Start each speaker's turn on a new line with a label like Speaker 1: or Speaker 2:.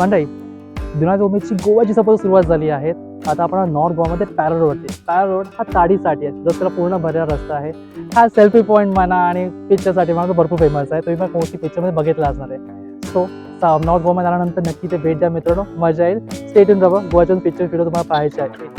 Speaker 1: मंडळी, विनायक उमेदची गोवाची सफर सुरुवात झाली आहे. आता आपण नॉर्थ गोवामध्ये पॅरा रोडवरती. पॅरा रोड हा ताडीसाठी आहे, रस्त्याला पूर्ण भरलेला रस्ता आहे. हा सेल्फी पॉईंट म्हणा आणि पिक्चरसाठी म्हणा भरपूर फेमस आहे. तुम्ही पण मोस्टली पिक्चरमध्ये बघितला असणार आहे. सो नॉर्थ गोवामध्ये आल्यानंतर नक्की ते भेट द्या मित्रांनो, मजा येईल. स्टे ट्यून राहा, गोवाच्या पिक्चर व्हिडिओ तुम्हाला पाहायचे आहे.